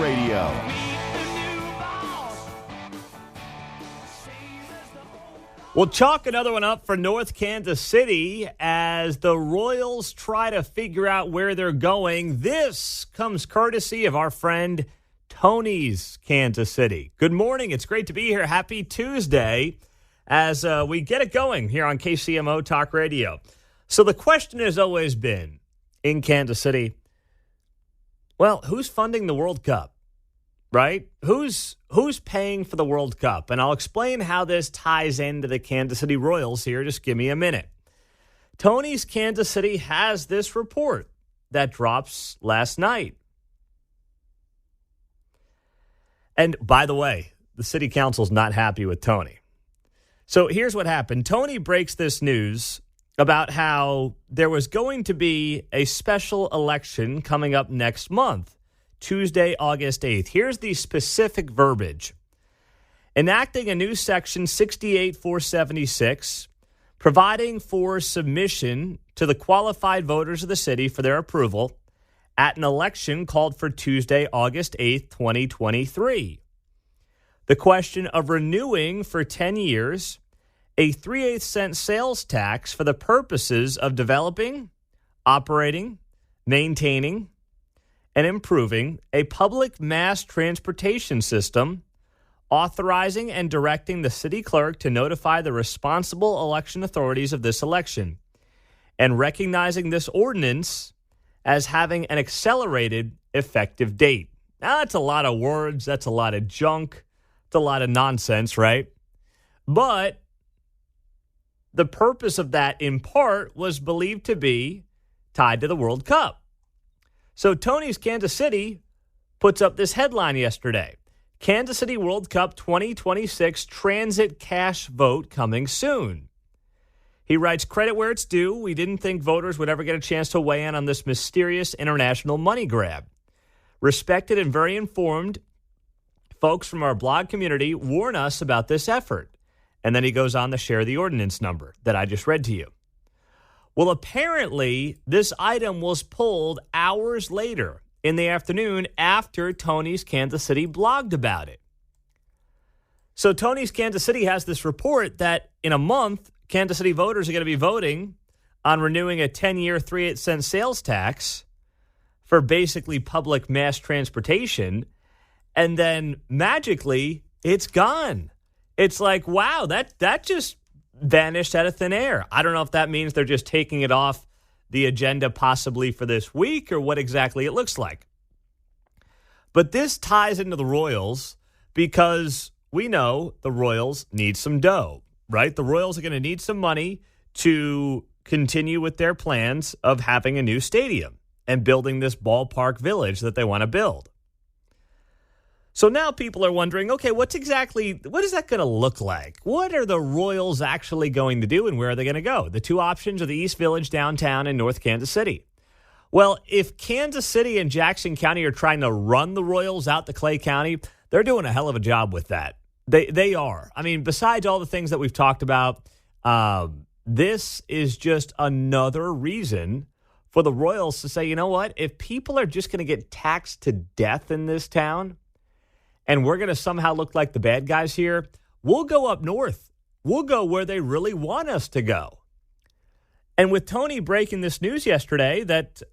Radio. We'll chalk another one up for North Kansas City as the Royals try to figure out where they're going. This comes courtesy of our friend Tony's Kansas City. Good morning. It's great to be here. Happy Tuesday as we get it going here on KCMO Talk Radio. So the question has always been in Kansas City, well, who's funding the World Cup, right? Who's paying for the World Cup? And I'll explain how this ties into the Kansas City Royals here. Just give me a minute. Tony's Kansas City has this report that drops last night. And by the way, the city council's not happy with Tony. So here's what happened. Tony breaks this news about how there was going to be a special election coming up next month, Tuesday, August 8th. Here's the specific verbiage. Enacting a new section 68-476, providing for submission to the qualified voters of the city for their approval at an election called for Tuesday, August 8th, 2023. The question of renewing for 10 years a 3/8 cent sales tax for the purposes of developing, operating, maintaining, and improving a public mass transportation system, authorizing and directing the city clerk to notify the responsible election authorities of this election, and recognizing this ordinance as having an accelerated effective date. Now, that's a lot of words. That's a lot of junk. It's a lot of nonsense, right? But the purpose of that, in part, was believed to be tied to the World Cup. So Tony's Kansas City puts up this headline yesterday. Kansas City World Cup 2026 transit cash vote coming soon. He writes, credit where it's due. We didn't think voters would ever get a chance to weigh in on this mysterious international money grab. Respected and very informed folks from our blog community warn us about this effort. And then he goes on to share the ordinance number that I just read to you. Well, apparently, this item was pulled hours later in the afternoon after Tony's Kansas City blogged about it. So Tony's Kansas City has this report that in a month, Kansas City voters are going to be voting on renewing a 10-year 3/8 cent sales tax for basically public mass transportation. And then magically, it's gone. It's like, wow, that just vanished out of thin air. I don't know if that means they're just taking it off the agenda possibly for this week or what exactly it looks like. But this ties into the Royals because we know the Royals need some dough, right? The Royals are going to need some money to continue with their plans of having a new stadium and building this ballpark village that they want to build. So now people are wondering, okay, what is that going to look like? What are the Royals actually going to do and where are they going to go? The two options are the East Village, downtown, and North Kansas City. Well, if Kansas City and Jackson County are trying to run the Royals out to Clay County, they're doing a hell of a job with that. They are. I mean, besides all the things that we've talked about, this is just another reason for the Royals to say, you know what? If people are just going to get taxed to death in this town, and we're going to somehow look like the bad guys here, we'll go up north. We'll go where they really want us to go. And with Tony breaking this news yesterday that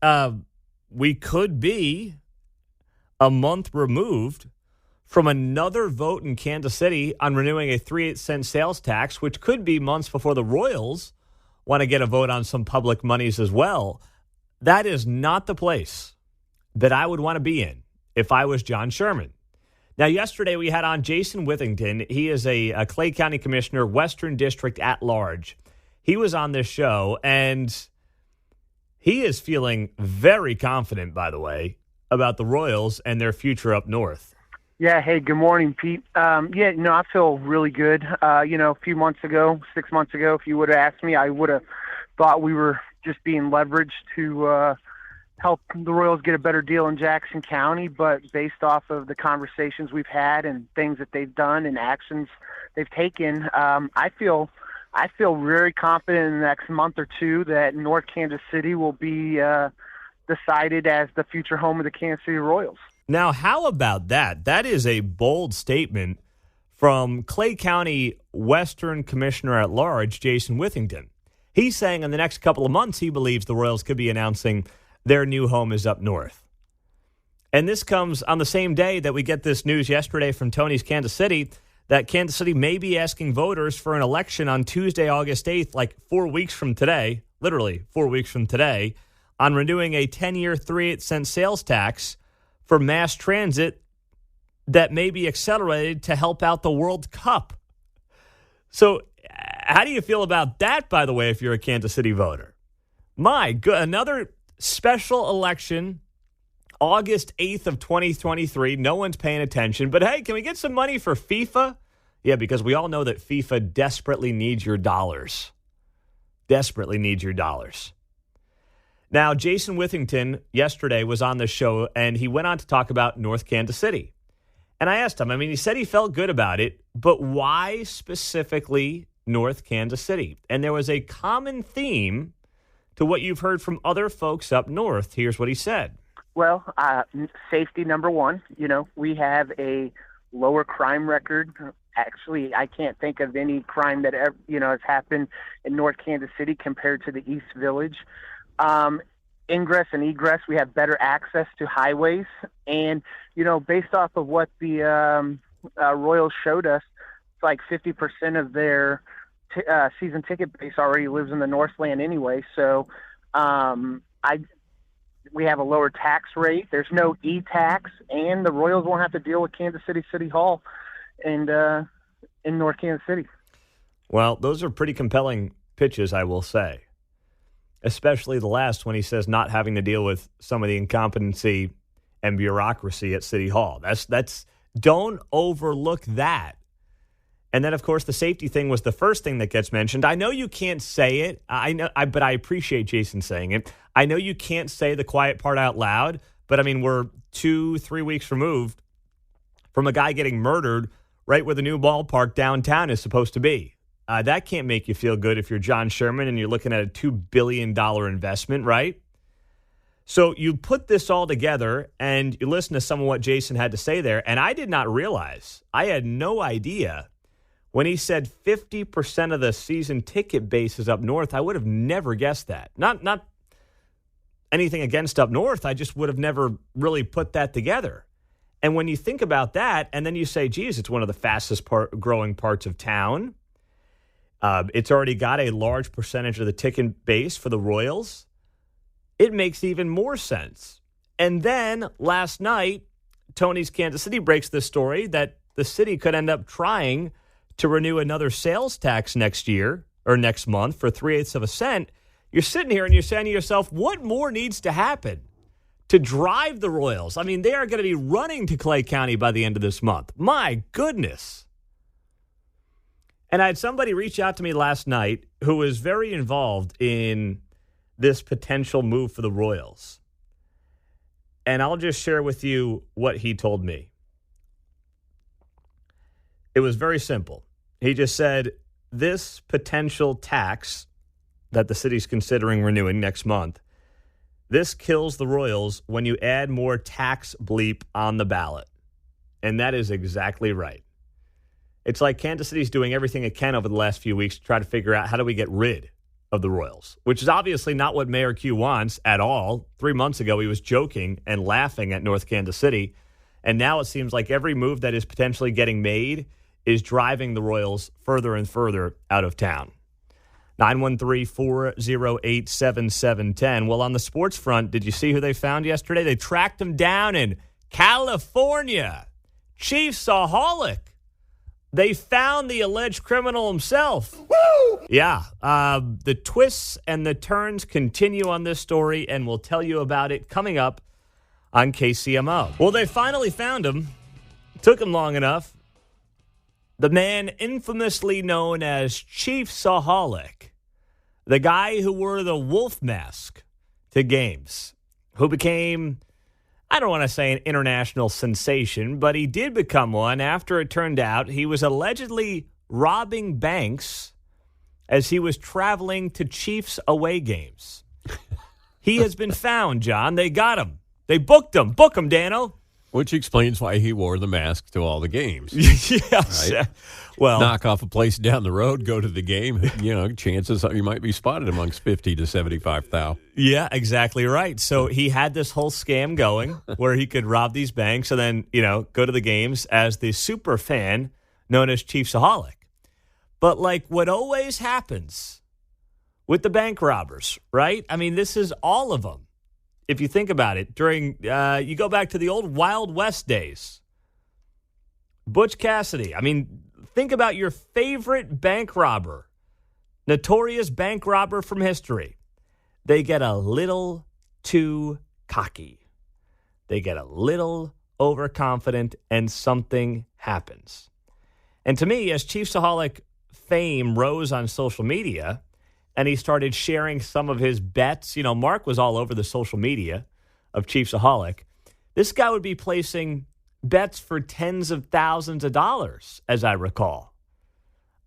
we could be a month removed from another vote in Kansas City on renewing a 3/8 cent sales tax, which could be months before the Royals want to get a vote on some public monies as well, that is not the place that I would want to be in if I was John Sherman. Now, yesterday we had on Jason Withington. He is a Clay County Commissioner, Western District at large. He was on this show, and he is feeling very confident, by the way, about the Royals and their future up north. Yeah, hey, good morning, Pete. I feel really good. A few months ago, 6 months ago, if you would have asked me, I would have thought we were just being leveraged to help the Royals get a better deal in Jackson County, but based off of the conversations we've had and things that they've done and actions they've taken, I feel very confident in the next month or two that North Kansas City will be decided as the future home of the Kansas City Royals. Now, how about that? That is a bold statement from Clay County Western Commissioner at Large, Jason Withington. He's saying in the next couple of months, he believes the Royals could be announcing their new home is up north. And this comes on the same day that we get this news yesterday from Tony's Kansas City that Kansas City may be asking voters for an election on Tuesday, August 8th, like 4 weeks from today, literally 4 weeks from today, on renewing a 10-year 3/8 sales tax for mass transit that may be accelerated to help out the World Cup. So how do you feel about that, by the way, if you're a Kansas City voter? My God, another special election, August 8th of 2023. No one's paying attention. But, hey, can we get some money for FIFA? Yeah, because we all know that FIFA desperately needs your dollars. Desperately needs your dollars. Now, Jason Withington yesterday was on the show, and he went on to talk about North Kansas City. And I asked him, he said he felt good about it, but why specifically North Kansas City? And there was a common theme to what you've heard from other folks up north. Here's what he said. Well, safety, number one. We have a lower crime record. Actually, I can't think of any crime that ever, has happened in North Kansas City compared to the East Village. Ingress and egress, we have better access to highways. And, based off of what the Royals showed us, it's like 50% of their season ticket base already lives in the Northland anyway. So we have a lower tax rate. There's no e-tax, and the Royals won't have to deal with Kansas City Hall and in North Kansas City. Well, those are pretty compelling pitches, I will say, especially the last when he says not having to deal with some of the incompetency and bureaucracy at City Hall. That's don't overlook that. And then, of course, the safety thing was the first thing that gets mentioned. I know you can't say it. But I appreciate Jason saying it. I know you can't say the quiet part out loud, but we're 2-3 weeks removed from a guy getting murdered right where the new ballpark downtown is supposed to be. That can't make you feel good if you're John Sherman and you're looking at a $2 billion investment, right? So you put this all together and you listen to some of what Jason had to say there, and I did not realize, I had no idea when he said 50% of the season ticket base is up north. I would have never guessed that. Not anything against up north. I just would have never really put that together. And when you think about that, and then you say, geez, it's one of the fastest growing parts of town. It's already got a large percentage of the ticket base for the Royals. It makes even more sense. And then last night, Tony's Kansas City breaks the story that the city could end up trying to renew another sales tax next year or next month for 3/8 cents. You're sitting here and you're saying to yourself, what more needs to happen to drive the Royals? They are going to be running to Clay County by the end of this month. My goodness. And I had somebody reach out to me last night who was very involved in this potential move for the Royals. And I'll just share with you what he told me. It was very simple. He just said, this potential tax that the city's considering renewing next month, this kills the Royals when you add more tax bleep on the ballot. And that is exactly right. It's like Kansas City's doing everything it can over the last few weeks to try to figure out how do we get rid of the Royals, which is obviously not what Mayor Q wants at all. 3 months ago, he was joking and laughing at North Kansas City. And now it seems like every move that is potentially getting made is driving the Royals further and further out of town. 913-408-7710. Well, on the sports front, did you see who they found yesterday? They tracked him down in California. Chiefsaholic. They found the alleged criminal himself. Woo! Yeah. The twists and the turns continue on this story, and we'll tell you about it coming up on KCMO. Well, they finally found him. Took him long enough. The man infamously known as Chiefsaholic, the guy who wore the wolf mask to games, who became, I don't want to say an international sensation, but he did become one after it turned out he was allegedly robbing banks as he was traveling to Chiefs away games. He has been found, John. They got him. They booked him. Book him, Dano. Which explains why he wore the mask to all the games. Yes. Right? Well, knock off a place down the road, go to the game. Chances are you might be spotted amongst 50 to 75,000. Yeah, exactly right. So he had this whole scam going where he could rob these banks and then, go to the games as the super fan known as Chiefsaholic. But like what always happens with the bank robbers, right? I mean, this is all of them. If you think about it, you go back to the old Wild West days. Butch Cassidy. I mean, think about your favorite bank robber, notorious bank robber from history. They get a little too cocky. They get a little overconfident, and something happens. And to me, as Chiefsaholic fame rose on social media, and he started sharing some of his bets. Mark was all over the social media of Chiefsaholic. This guy would be placing bets for tens of thousands of dollars, as I recall,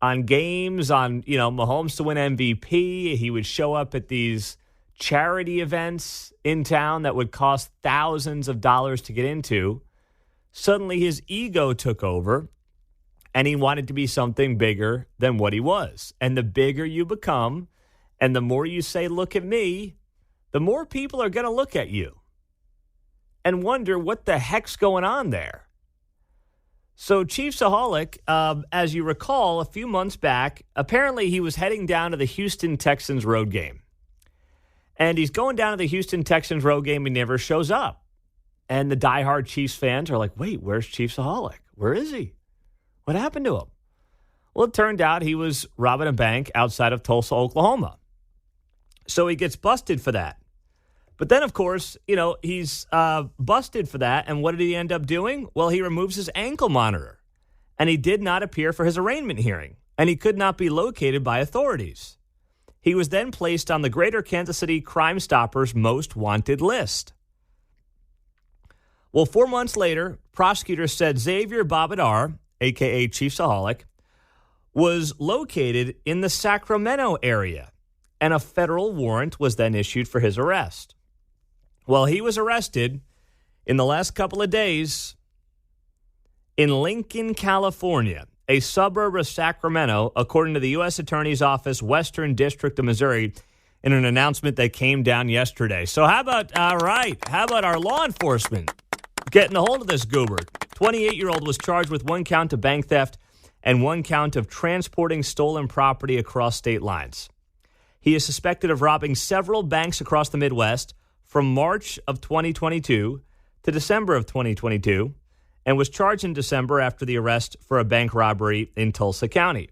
on games, on, Mahomes to win MVP. He would show up at these charity events in town that would cost thousands of dollars to get into. Suddenly his ego took over, and he wanted to be something bigger than what he was. And the bigger you become, and the more you say, look at me, the more people are going to look at you and wonder what the heck's going on there. So Chiefsaholic, as you recall, a few months back, apparently he was heading down to the Houston Texans road game. And he's going down to the Houston Texans road game. He never shows up. And the diehard Chiefs fans are like, wait, where's Chiefsaholic? Where is he? What happened to him? Well, it turned out he was robbing a bank outside of Tulsa, Oklahoma. So he gets busted for that. But then, of course, he's busted for that. And what did he end up doing? Well, he removes his ankle monitor. And he did not appear for his arraignment hearing. And he could not be located by authorities. He was then placed on the Greater Kansas City Crime Stoppers most wanted list. Well, 4 months later, prosecutors said Xavier Babadar, a.k.a. Chiefsaholic, was located in the Sacramento area. And a federal warrant was then issued for his arrest. Well, he was arrested in the last couple of days in Lincoln, California, a suburb of Sacramento, according to the U.S. Attorney's Office, Western District of Missouri, in an announcement that came down yesterday. So how about our law enforcement getting a hold of this goober? 28-year-old was charged with 1 count of bank theft and 1 count of transporting stolen property across state lines. He is suspected of robbing several banks across the Midwest from March of 2022 to December of 2022 and was charged in December after the arrest for a bank robbery in Tulsa County.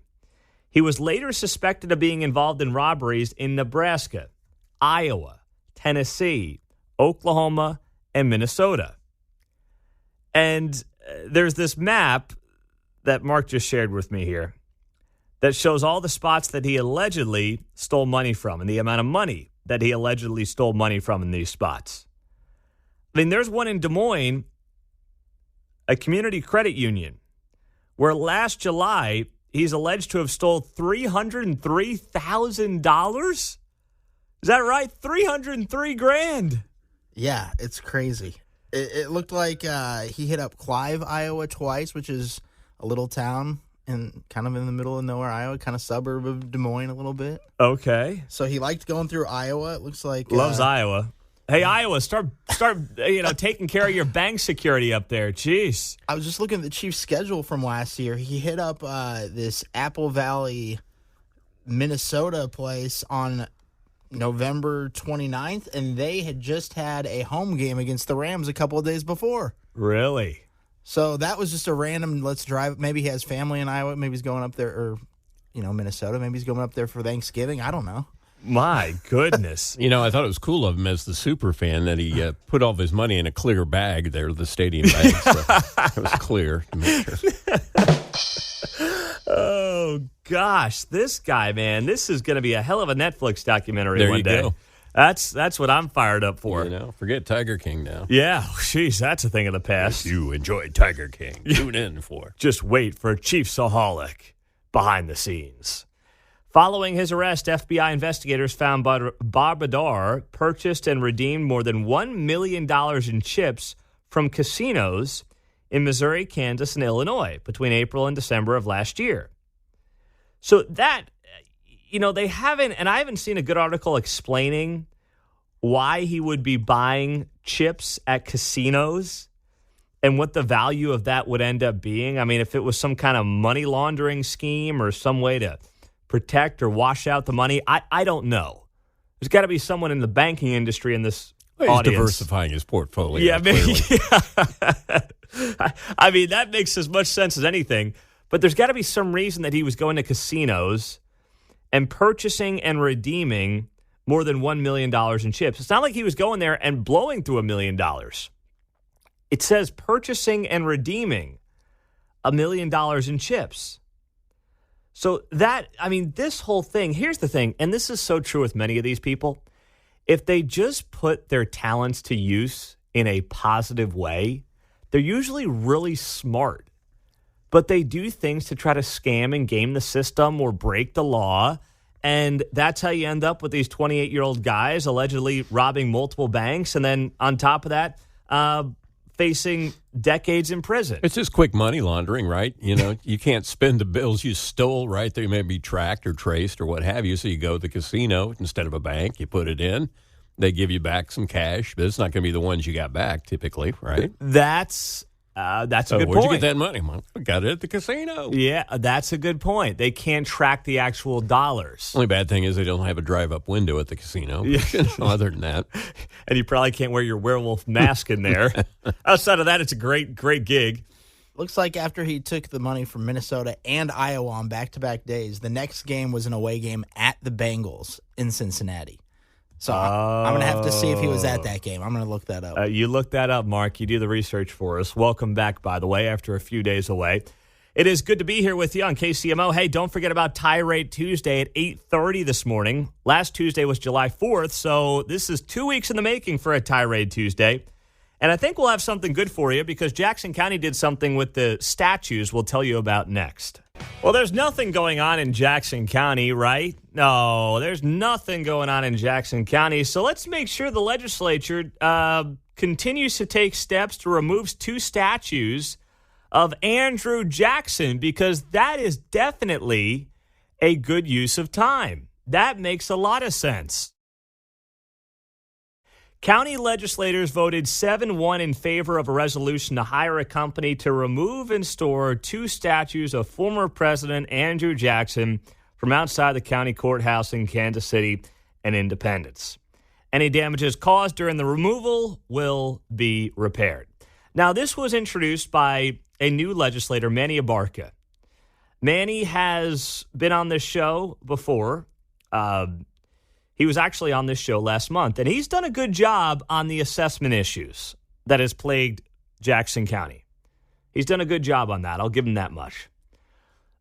He was later suspected of being involved in robberies in Nebraska, Iowa, Tennessee, Oklahoma, and Minnesota. And there's this map that Mark just shared with me here that shows all the spots that he allegedly stole money from and the amount of money that he allegedly stole money from in these spots. I mean, there's one in Des Moines, a community credit union, where last July he's alleged to have stole $303,000. Is that right? $303,000. Yeah, it's crazy. It looked like he hit up Clive, Iowa twice, which is a little town kind of in the middle of nowhere, Iowa, kind of suburb of Des Moines a little bit. Okay. So he liked going through Iowa. It looks like loves Iowa. Hey, Iowa, start taking care of your bank security up there. Jeez. I was just looking at the Chiefs' schedule from last year. He hit up this Apple Valley, Minnesota place on November 29th, and they had just had a home game against the Rams a couple of days before. Really? So that was just a random, let's drive. Maybe he has family in Iowa. Maybe he's going up there, or, Minnesota. Maybe he's going up there for Thanksgiving. I don't know. My goodness. I thought it was cool of him as the super fan that he put all of his money in a clear bag there, the stadium bag. So it was clear to make sure. Oh, gosh. This guy, man, this is going to be a hell of a Netflix documentary there one you day. Go. That's what I'm fired up for. Forget Tiger King now. Yeah, jeez, that's a thing of the past. If you enjoyed Tiger King, tune in for. Just wait for Chiefsaholic behind the scenes. Following his arrest, FBI investigators found Babadar purchased and redeemed more than $1 million in chips from casinos in Missouri, Kansas, and Illinois between April and December of last year. So that, they haven't, and I haven't seen a good article explaining why he would be buying chips at casinos and what the value of that would end up being. I mean, if it was some kind of money laundering scheme or some way to protect or wash out the money, I don't know. There's got to be someone in the banking industry in this audience. He's diversifying his portfolio. Yeah, maybe. I mean, that makes as much sense as anything. But there's got to be some reason that he was going to casinos and purchasing and redeeming more than $1 million in chips. It's not like he was going there and blowing through $1 million. It says purchasing and redeeming $1 million in chips. So this whole thing, here's the thing, and this is so true with many of these people. If they just put their talents to use in a positive way, they're usually really smart. But they do things to try to scam and game the system or break the law. And that's how you end up with these 28-year-old guys allegedly robbing multiple banks. And then on top of that, facing decades in prison. It's just quick money laundering, right? You can't spend the bills you stole, right? They may be tracked or traced or what have you. So you go to the casino instead of a bank. You put it in. They give you back some cash, but it's not going to be the ones you got back typically, right? That's a good point. Where'd you get that money? I got it at the casino. Yeah, that's a good point. They can't track the actual dollars. Only bad thing is they don't have a drive-up window at the casino. Other than that. And you probably can't wear your werewolf mask in there. Outside of that, it's a great gig. Looks like after he took the money from Minnesota and Iowa on back-to-back days, the next game was an away game at the Bengals in Cincinnati. So I'm going to have to see if he was at that game. I'm going to look that up. You look that up, Mark. You do the research for us. Welcome back, by the way, after a few days away. It is good to be here with you on KCMO. Hey, don't forget about Tirade Tuesday at 8:30 this morning. Last Tuesday was July 4th, so this is 2 weeks in the making for a Tirade Tuesday. And I think we'll have something good for you because Jackson County did something with the statues we'll tell you about next. Well, there's nothing going on in Jackson County, right? No, there's nothing going on in Jackson County. So let's make sure the legislature continues to take steps to remove 2 statues of Andrew Jackson because that is definitely a good use of time. That makes a lot of sense. County legislators voted 7-1 in favor of a resolution to hire a company to remove and store 2 statues of former President Andrew Jackson from outside the county courthouse in Kansas City and Independence. Any damages caused during the removal will be repaired. Now, this was introduced by a new legislator, Manny Abarca. Manny has been on this show before. He was actually on this show last month, and he's done a good job on the assessment issues that has plagued Jackson County. He's done a good job on that. I'll give him that much.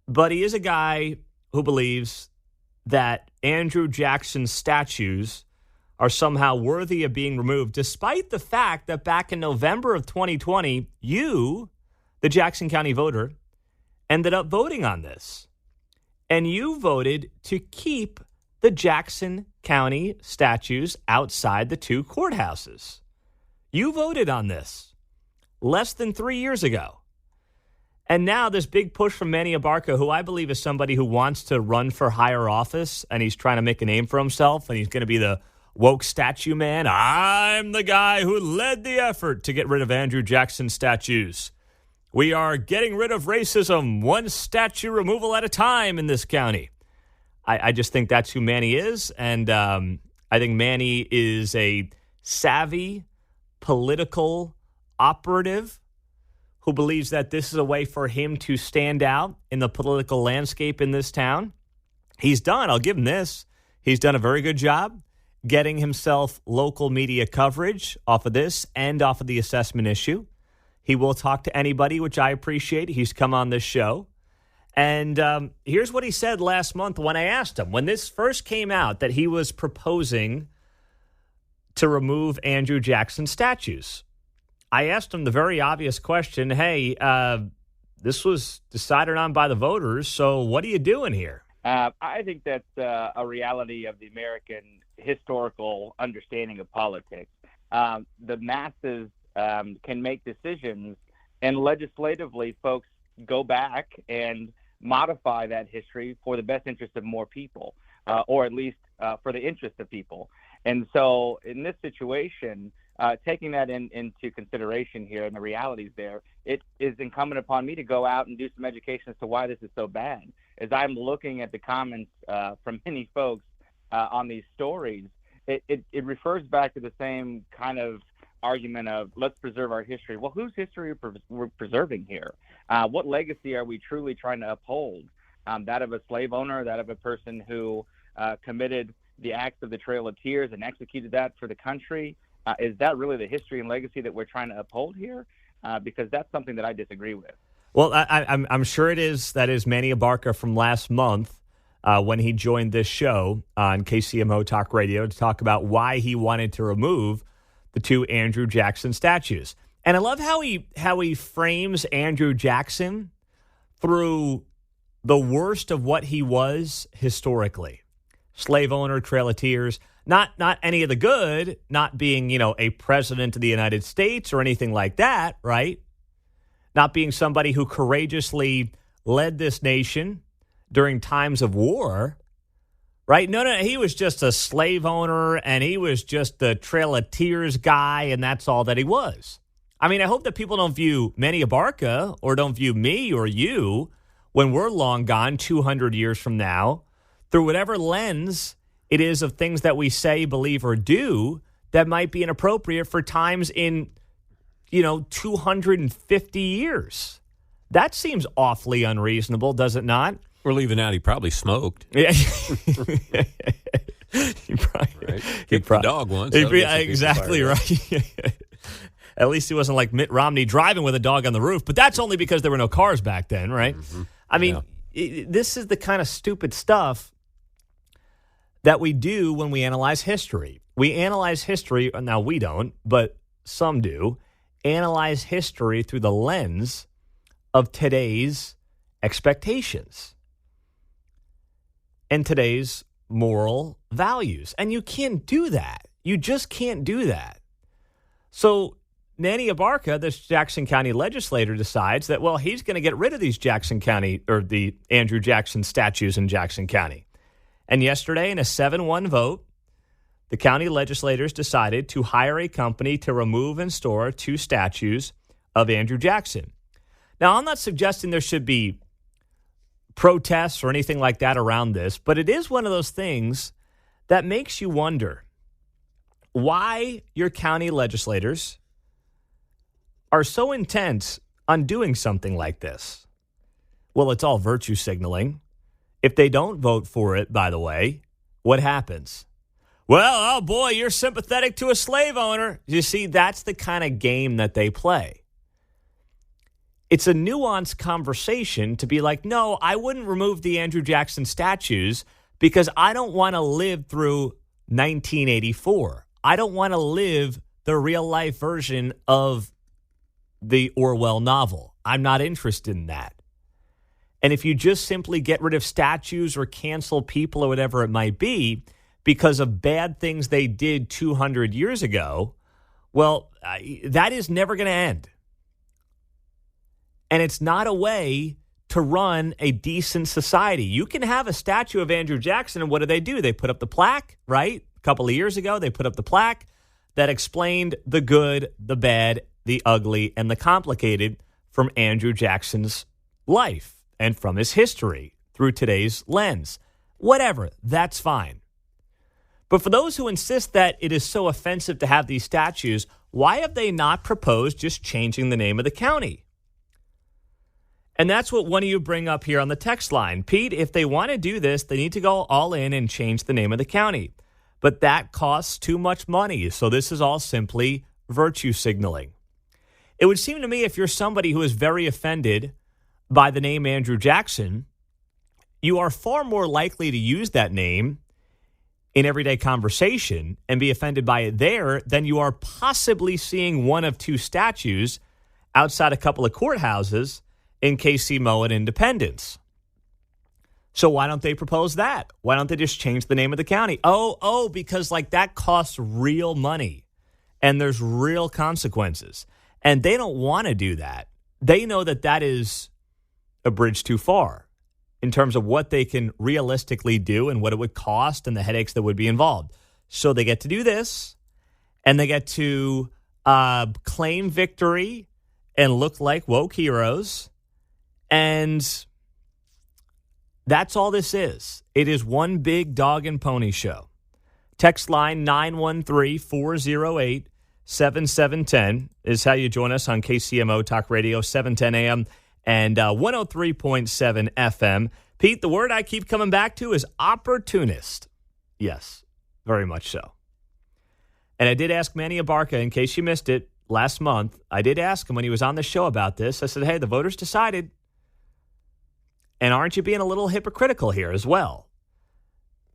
But he is a guy who believes that Andrew Jackson's statues are somehow worthy of being removed, despite the fact that back in November of 2020, you, the Jackson County voter, ended up voting on this. And you voted to keep the Jackson County statues outside the 2 courthouses. You voted on this less than 3 years ago. And now this big push from Manny Abarca, who I believe is somebody who wants to run for higher office, and he's trying to make a name for himself, and he's going to be the woke statue man. I'm the guy who led the effort to get rid of Andrew Jackson statues. We are getting rid of racism, 1 statue removal at a time in this county. I just think that's who Manny is, and I think Manny is a savvy political operative who believes that this is a way for him to stand out in the political landscape in this town. I'll give him this, he's done a very good job getting himself local media coverage off of this and off of the assessment issue. He will talk to anybody, which I appreciate. He's come on this show. And here's what he said last month when I asked him. When this first came out that he was proposing to remove Andrew Jackson statues, I asked him the very obvious question, hey, this was decided on by the voters, so what are you doing here? I think that's a reality of the American historical understanding of politics. The masses can make decisions, and legislatively folks go back and modify that history for the best interest of more people, or at least for the interest of people. And so in this situation, taking that into consideration here and the realities there, it is incumbent upon me to go out and do some education as to why this is so bad. As I'm looking at the comments from many folks on these stories, it refers back to the same kind of argument of let's preserve our history. Well, whose history we're preserving here? What legacy are we truly trying to uphold? That of a slave owner, that of a person who committed the acts of the Trail of Tears and executed that for the country? Is that really the history and legacy that we're trying to uphold here? Because that's something that I disagree with. Well, I'm sure it is. That is Manny Abarca from last month when he joined this show on KCMO Talk Radio to talk about why he wanted to remove the two Andrew Jackson statues. And I love how he frames Andrew Jackson through the worst of what he was historically. Slave owner, Trail of Tears, not any of the good, not being, a president of the United States or anything like that, right? Not being somebody who courageously led this nation during times of war, right? No, he was just a slave owner, and he was just the Trail of Tears guy, and that's all that he was. I mean, I hope that people don't view Manny Abarca or don't view me or you when we're long gone 200 years from now through whatever lens it is of things that we say, believe, or do that might be inappropriate for times in, 250 years. That seems awfully unreasonable, does it not? We're leaving out he probably smoked. Yeah. Right? Kicked the dog once. Exactly right. At least he wasn't like Mitt Romney driving with a dog on the roof, but that's only because there were no cars back then, right? Mm-hmm. I mean, this is the kind of stupid stuff that we do when we analyze history. We analyze history, now we don't, but some do, analyze history through the lens of today's expectations and today's moral values. And you can't do that. You just can't do that. So Manny Abarca, this Jackson County legislator, decides that, well, he's going to get rid of these Jackson County or the Andrew Jackson statues in Jackson County. And yesterday, in a 7-1 vote, the county legislators decided to hire a company to remove and store two statues of Andrew Jackson. Now, I'm not suggesting there should be protests or anything like that around this, but it is one of those things that makes you wonder why your county legislators are so intent on doing something like this. Well, it's all virtue signaling. If they don't vote for it, by the way, what happens? Well, oh boy, you're sympathetic to a slave owner. You see, that's the kind of game that they play. It's a nuanced conversation to be like, no, I wouldn't remove the Andrew Jackson statues because I don't want to live through 1984. I don't want to live the real life version of the Orwell novel. I'm not interested in that. And if you just simply get rid of statues or cancel people or whatever it might be because of bad things they did 200 years ago, well, that is never going to end. And it's not a way to run a decent society. You can have a statue of Andrew Jackson, and what do? They put up the plaque, right? A couple of years ago, they put up the plaque that explained the good, the bad, the ugly, and the complicated from Andrew Jackson's life and from his history through today's lens. Whatever, that's fine. But for those who insist that it is so offensive to have these statues, why have they not proposed just changing the name of the county? And that's what one of you bring up here on the text line. Pete, if they want to do this, they need to go all in and change the name of the county. But that costs too much money, so this is all simply virtue signaling. It would seem to me if you're somebody who is very offended by the name Andrew Jackson, you are far more likely to use that name in everyday conversation and be offended by it there than you are possibly seeing one of two statues outside a couple of courthouses in KCMO and Independence. So why don't they propose that? Why don't they just change the name of the county? Oh, because like that costs real money. and there's real consequences. And they don't want to do that. They know that that is a bridge too far in terms of what they can realistically do and what it would cost and the headaches that would be involved. So they get to do this, and they get to claim victory and look like woke heroes. And that's all this is. It is one big dog and pony show. Text line 913-408-7710 is how you join us on KCMO Talk Radio, 710 a.m. and 103.7 FM. Pete, the word I keep coming back to is opportunist. Yes, very much so. And I did ask Manny Abarca, in case you missed it, last month. I did ask him when he was on the show about this. I said, hey, the voters decided. And aren't you being a little hypocritical here as well?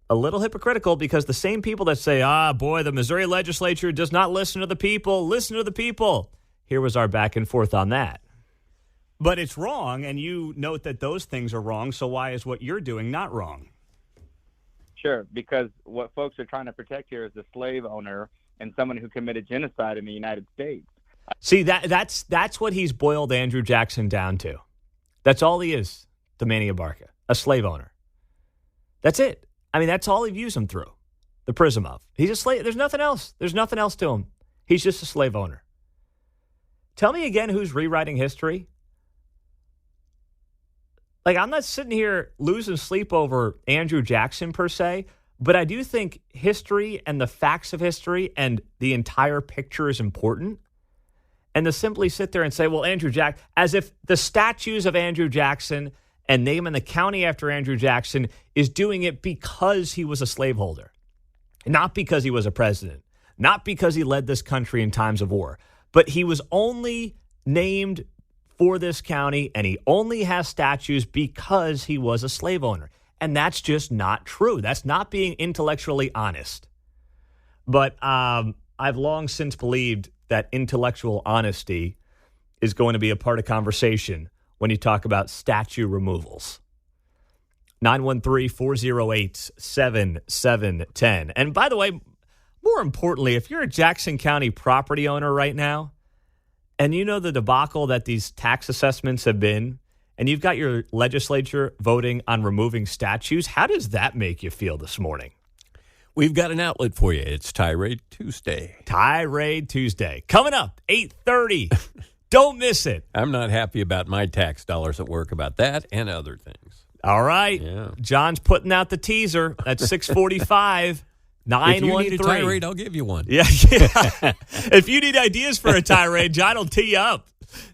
A little hypocritical because the same people that say, boy, the Missouri legislature does not listen to the people. Listen to the people. Here was our back and forth on that. But it's wrong, and you note that those things are wrong, so why is what you're doing not wrong? Sure, because what folks are trying to protect here is the slave owner and someone who committed genocide in the United States. See, that's what he's boiled Andrew Jackson down to. That's all he is to Manny Abarca, a slave owner. That's it. I mean, that's all he views him through, the prism of. He's a slave. There's nothing else. There's nothing else to him. He's just a slave owner. Tell me again who's rewriting history. Like, I'm not sitting here losing sleep over Andrew Jackson per se, but I do think history and the facts of history and the entire picture is important. And to simply sit there and say, well, Andrew Jackson, as if the statues of Andrew Jackson and naming the county after Andrew Jackson is doing it because he was a slaveholder, not because he was a president, not because he led this country in times of war, but he was only named for this county, and he only has statues because he was a slave owner. And that's just not true. That's not being intellectually honest. But I've long since believed that intellectual honesty is going to be a part of conversation when you talk about statue removals. 913-408-7710. And by the way, more importantly, if you're a Jackson County property owner right now, and you know the debacle that these tax assessments have been, and you've got your legislature voting on removing statues, how does that make you feel this morning? We've got an outlet for you. It's Tirade Tuesday. Tirade Tuesday. Coming up, 8:30. Don't miss it. I'm not happy about my tax dollars at work about that and other things. All right. Yeah. John's putting out the teaser at 6:45. 913. If you need a tirade, I'll give you one. Yeah. If you need ideas for a tirade, John will tee you up.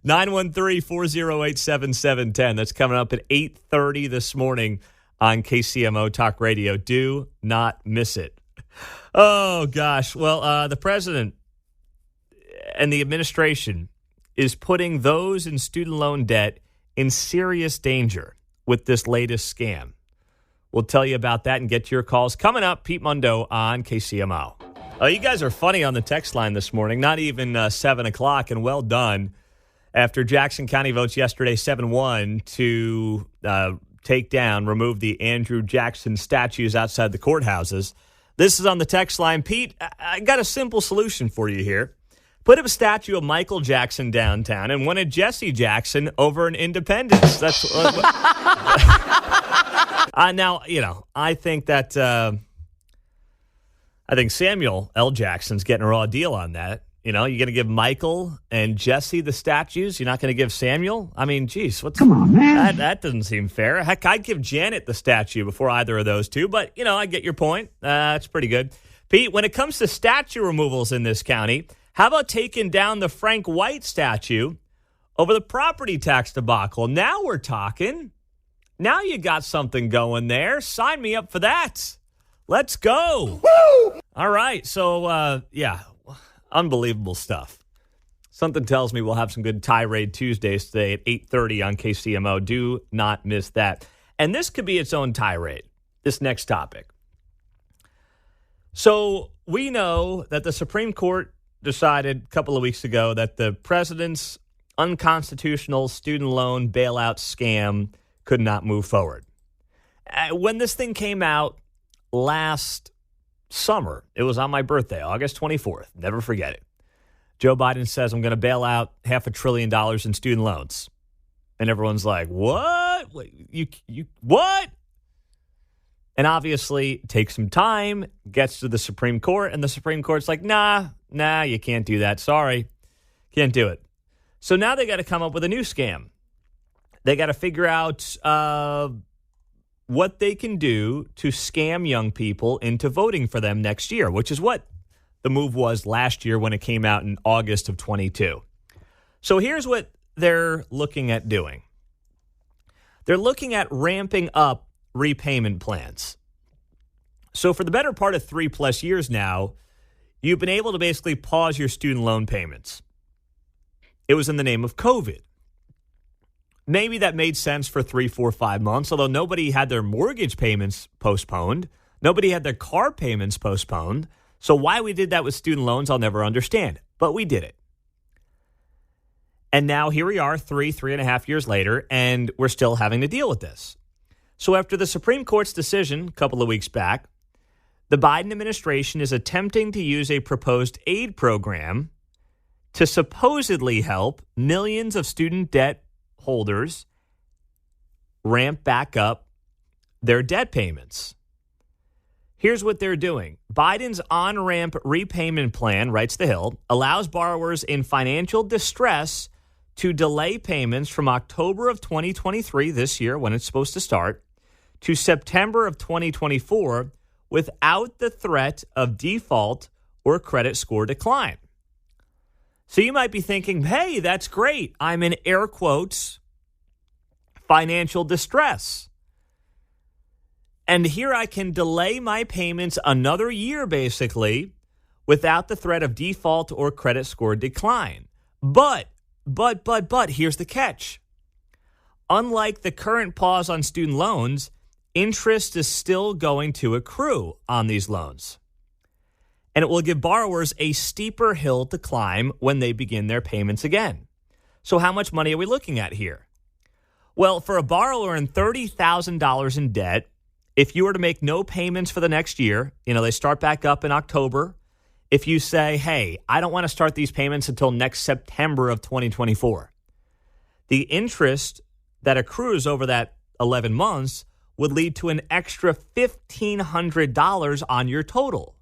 913-408-7710. That's coming up at 8:30 this morning on KCMO Talk Radio. Do not miss it. Oh, gosh. Well, the president and the administration is putting those in student loan debt in serious danger with this latest scam. We'll tell you about that and get to your calls. Coming up, Pete Mundo on KCMO. Oh, you guys are funny on the text line this morning. Not even 7 o'clock, and well done. After Jackson County votes yesterday 7-1 to remove the Andrew Jackson statues outside the courthouses. This is on the text line. Pete, I got a simple solution for you here. Put up a statue of Michael Jackson downtown and one of Jesse Jackson over in Independence. That's now, I think that I think Samuel L. Jackson's getting a raw deal on that. You're going to give Michael and Jesse the statues. You're not going to give Samuel? I mean, geez, come on, man. That doesn't seem fair. Heck, I'd give Janet the statue before either of those two. But, I get your point. That's pretty good. Pete, when it comes to statue removals in this county, how about taking down the Frank White statue over the property tax debacle? Now we're talking. Now you got something going there. Sign me up for that. Let's go. Woo! All right. So, unbelievable stuff. Something tells me we'll have some good Tirade Tuesdays today at 8:30 on KCMO. Do not miss that. And this could be its own tirade, this next topic. So we know that the Supreme Court decided a couple of weeks ago that the president's unconstitutional student loan bailout scam could not move forward. When this thing came out last summer, it was on my birthday, August 24th. Never forget it. Joe Biden says, I'm going to bail out $500 billion in student loans. And everyone's like, what? What? And obviously, it takes some time, gets to the Supreme Court, and the Supreme Court's like, nah, you can't do that. Sorry, can't do it. So now they got to come up with a new scam. They got to figure out what they can do to scam young people into voting for them next year, which is what the move was last year when it came out in August of 22. So here's what they're looking at doing. They're looking at ramping up repayment plans. So for the better part of 3+ years now, you've been able to basically pause your student loan payments. It was in the name of COVID. Maybe that made sense for 3, 4, 5 months, although nobody had their mortgage payments postponed. Nobody had their car payments postponed. So why we did that with student loans, I'll never understand. But we did it. And now here we are 3.5 years later, and we're still having to deal with this. So after the Supreme Court's decision a couple of weeks back, the Biden administration is attempting to use a proposed aid program to supposedly help millions of student debt holders ramp back up their debt payments. Here's what they're doing. Biden's on-ramp repayment plan, writes The Hill, allows borrowers in financial distress to delay payments from October of 2023, this year when it's supposed to start, to September of 2024 without the threat of default or credit score decline. So you might be thinking, hey, that's great. I'm in air quotes, financial distress. And here I can delay my payments another year, basically, without the threat of default or credit score decline. But, here's the catch. Unlike the current pause on student loans, interest is still going to accrue on these loans. And it will give borrowers a steeper hill to climb when they begin their payments again. So how much money are we looking at here? Well, for a borrower in $30,000 in debt, if you were to make no payments for the next year, they start back up in October. If you say, hey, I don't want to start these payments until next September of 2024, the interest that accrues over that 11 months would lead to an extra $1,500 on your total.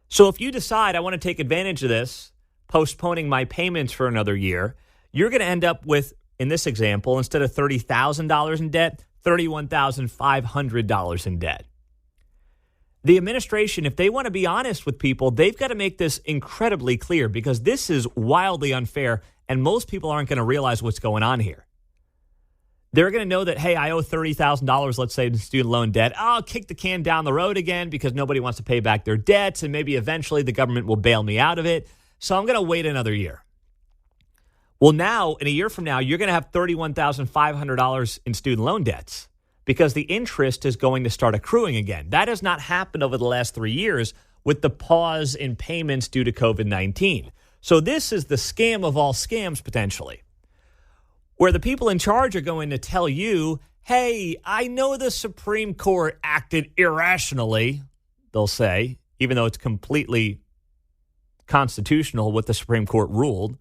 So if you decide I want to take advantage of this, postponing my payments for another year, you're going to end up with, in this example, instead of $30,000 in debt, $31,500 in debt. The administration, if they want to be honest with people, they've got to make this incredibly clear because this is wildly unfair and most people aren't going to realize what's going on here. They're going to know that, hey, I owe $30,000, let's say, in student loan debt. I'll kick the can down the road again because nobody wants to pay back their debts, and maybe eventually the government will bail me out of it. So I'm going to wait another year. Well, now, in a year from now, you're going to have $31,500 in student loan debts because the interest is going to start accruing again. That has not happened over the last 3 years with the pause in payments due to COVID-19. So this is the scam of all scams, potentially, where the people in charge are going to tell you, hey, I know the Supreme Court acted irrationally, they'll say, even though it's completely constitutional what the Supreme Court ruled.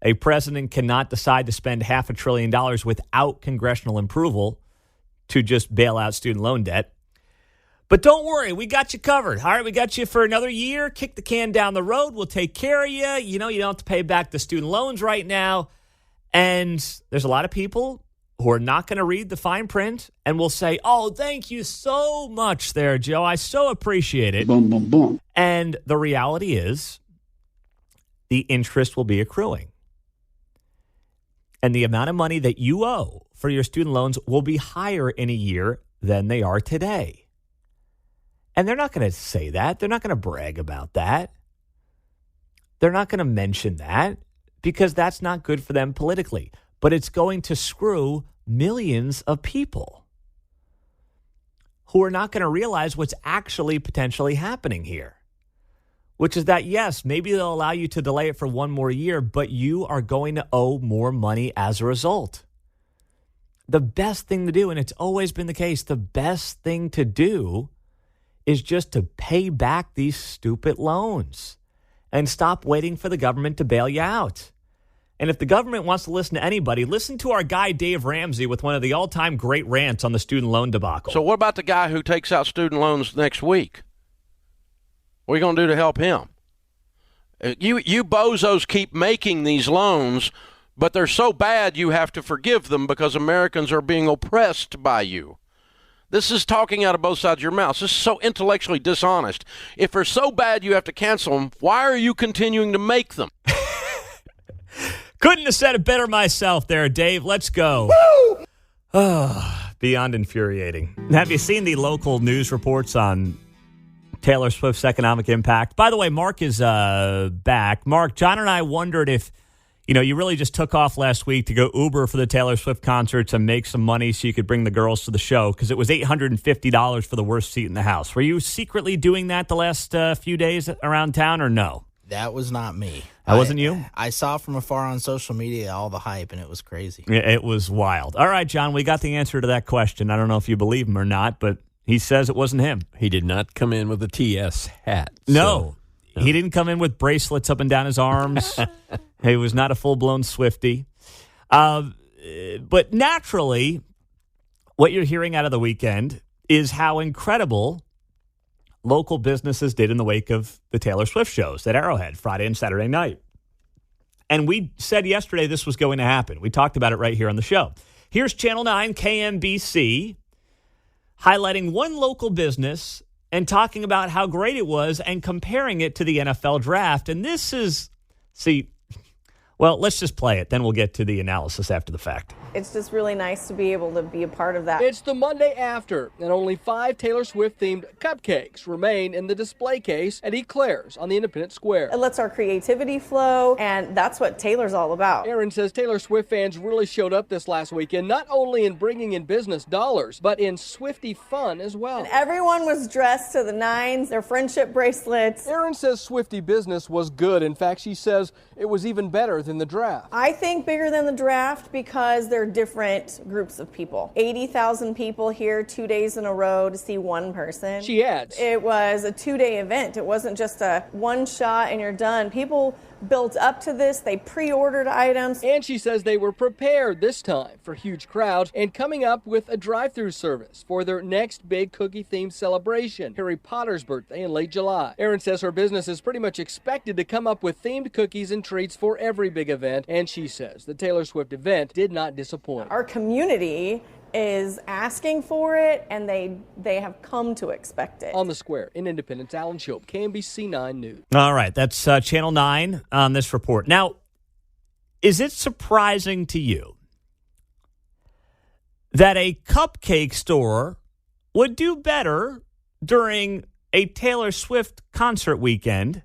A president cannot decide to spend $500 billion without congressional approval to just bail out student loan debt. But don't worry, we got you covered. All right, we got you for another year. Kick the can down the road. We'll take care of you. You don't have to pay back the student loans right now. And there's a lot of people who are not going to read the fine print and will say, oh, thank you so much there, Joe. I so appreciate it. Boom, boom, boom. And the reality is the interest will be accruing. And the amount of money that you owe for your student loans will be higher in a year than they are today. And they're not going to say that. They're not going to brag about that. They're not going to mention that because that's not good for them politically. But it's going to screw millions of people who are not going to realize what's actually potentially happening here. Which is that, yes, maybe they'll allow you to delay it for one more year, but you are going to owe more money as a result. The best thing to do, and it's always been the case, the best thing to do is just to pay back these stupid loans and stop waiting for the government to bail you out. And if the government wants to listen to anybody, listen to our guy Dave Ramsey with one of the all-time great rants on the student loan debacle. So what about the guy who takes out student loans next week? What are you going to do to help him? You bozos keep making these loans, but they're so bad you have to forgive them because Americans are being oppressed by you. This is talking out of both sides of your mouth. This is so intellectually dishonest. If they're so bad you have to cancel them, why are you continuing to make them? Couldn't have said it better myself there, Dave. Let's go. Woo! Oh, beyond infuriating. Have you seen the local news reports on Taylor Swift's economic impact? By the way, Mark is back. Mark, John and I wondered if, you really just took off last week to go Uber for the Taylor Swift concert to make some money so you could bring the girls to the show, because it was $850 for the worst seat in the house. Were you secretly doing that the last few days around town, or no? That was not me. That wasn't you? I saw from afar on social media all the hype, and it was crazy. It was wild. All right, John, we got the answer to that question. I don't know if you believe him or not, but he says it wasn't him. He did not come in with a TS hat. No. He didn't come in with bracelets up and down his arms. He was not a full-blown Swiftie. But naturally, what you're hearing out of the weekend is how incredible local businesses did in the wake of the Taylor Swift shows at Arrowhead Friday and Saturday night. And we said yesterday this was going to happen. We talked about it right here on the show. Here's Channel 9 KMBC highlighting one local business and talking about how great it was and comparing it to the NFL draft. And this is, let's just play it. Then we'll get to the analysis after the fact. It's just really nice to be able to be a part of that. It's the Monday after, and only 5 Taylor Swift-themed cupcakes remain in the display case at Eclairs on the Independence Square. It lets our creativity flow, and that's what Taylor's all about. Aaron says Taylor Swift fans really showed up this last weekend, not only in bringing in business dollars, but in Swiftie fun as well. And everyone was dressed to the nines, their friendship bracelets. Aaron says Swiftie business was good. In fact, she says it was even better than the draft. I think bigger than the draft because they're different groups of people. 80,000 people here 2 days in a row to see one person. She adds, it was a 2-day event. It wasn't just a one shot and you're done. People built up to this. They pre-ordered items. And she says they were prepared this time for huge crowds and coming up with a drive-through service for their next big cookie-themed celebration, Harry Potter's birthday in late July. Aaron says her business is pretty much expected to come up with themed cookies and treats for every big event, and she says the Taylor Swift event did not disappoint. Our community is asking for it, and they have come to expect it. On the Square in Independence, Alan Shope, KMBC 9 News. All right, that's Channel 9 on this report. Now, is it surprising to you that a cupcake store would do better during a Taylor Swift concert weekend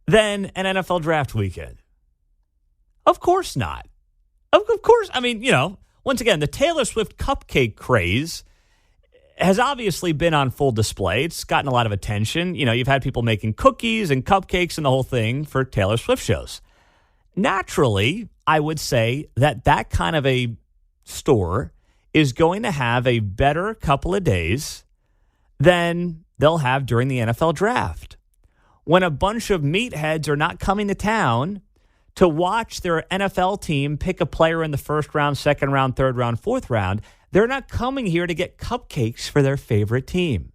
than an NFL draft weekend? Of course not. Of course, once again, the Taylor Swift cupcake craze has obviously been on full display. It's gotten a lot of attention. You've had people making cookies and cupcakes and the whole thing for Taylor Swift shows. Naturally, I would say that kind of a store is going to have a better couple of days than they'll have during the NFL draft. When a bunch of meatheads are not coming to town to watch their NFL team pick a player in the first round, second round, third round, fourth round, they're not coming here to get cupcakes for their favorite team.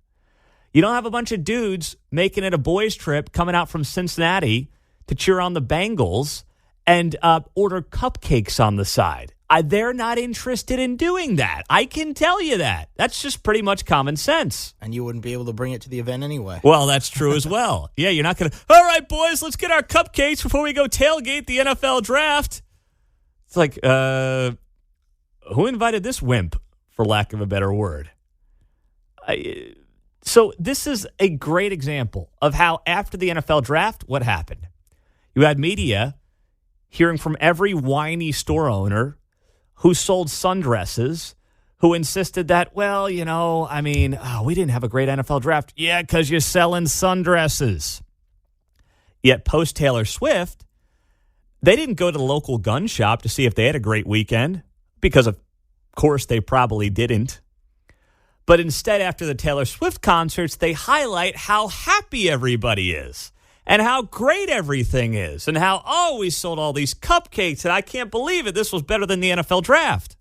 You don't have a bunch of dudes making it a boys' trip coming out from Cincinnati to cheer on the Bengals and order cupcakes on the side. They're not interested in doing that. I can tell you that. That's just pretty much common sense. And you wouldn't be able to bring it to the event anyway. Well, that's true as well. Yeah, you're not going to, all right, boys, let's get our cupcakes before we go tailgate the NFL draft. It's like, who invited this wimp, for lack of a better word? So this is a great example of how after the NFL draft, what happened? You had media hearing from every whiny store owner who sold sundresses, who insisted that, we didn't have a great NFL draft. Yeah, because you're selling sundresses. Yet post-Taylor Swift, they didn't go to the local gun shop to see if they had a great weekend, because of course they probably didn't. But instead, after the Taylor Swift concerts, they highlight how happy everybody is and how great everything is and how, we sold all these cupcakes and I can't believe it. This was better than the NFL draft.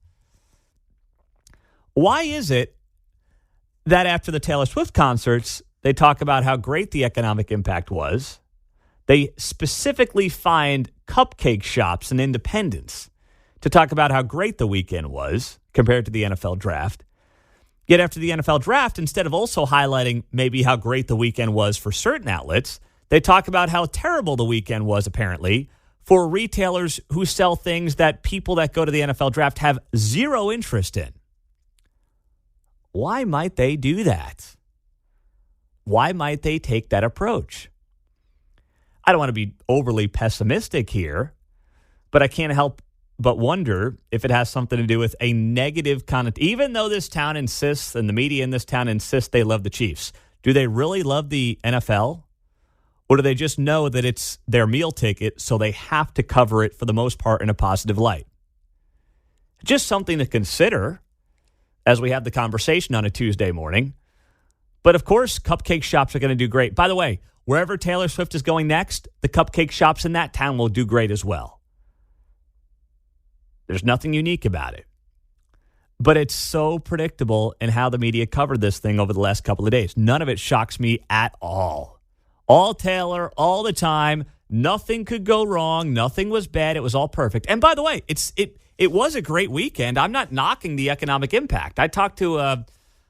Why is it that after the Taylor Swift concerts, they talk about how great the economic impact was? They specifically find cupcake shops and independents to talk about how great the weekend was compared to the NFL draft. Yet after the NFL draft, instead of also highlighting maybe how great the weekend was for certain outlets, they talk about how terrible the weekend was, apparently, for retailers who sell things that people that go to the NFL draft have zero interest in. Why might they do that? Why might they take that approach? I don't want to be overly pessimistic here, but I can't help but wonder if it has something to do with a negative connotation. Even though this town insists and the media in this town insists they love the Chiefs, do they really love the NFL? Or do they just know that it's their meal ticket, so they have to cover it for the most part in a positive light? Just something to consider as we have the conversation on a Tuesday morning. But of course, cupcake shops are going to do great. By the way, wherever Taylor Swift is going next, the cupcake shops in that town will do great as well. There's nothing unique about it. But it's so predictable in how the media covered this thing over the last couple of days. None of it shocks me at all. All Taylor, all the time. Nothing could go wrong. Nothing was bad. It was all perfect. And by the way, it was a great weekend. I'm not knocking the economic impact. I talked to, I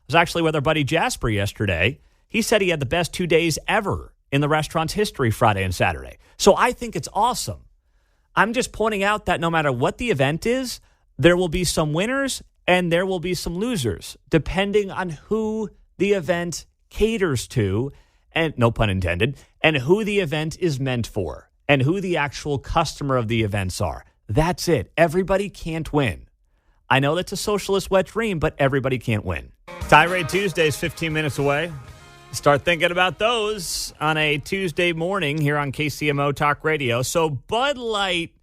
was actually with our buddy Jasper yesterday. He said he had the best 2 days ever in the restaurant's history, Friday and Saturday. So I think it's awesome. I'm just pointing out that no matter what the event is, there will be some winners and there will be some losers, depending on who the event caters to, and no pun intended, and who the event is meant for, and who the actual customer of the events are. That's it. Everybody can't win. I know that's a socialist wet dream, but everybody can't win. Tirade Tuesday is 15 minutes away. Start thinking about those on a Tuesday morning here on KCMO Talk Radio. So Bud Light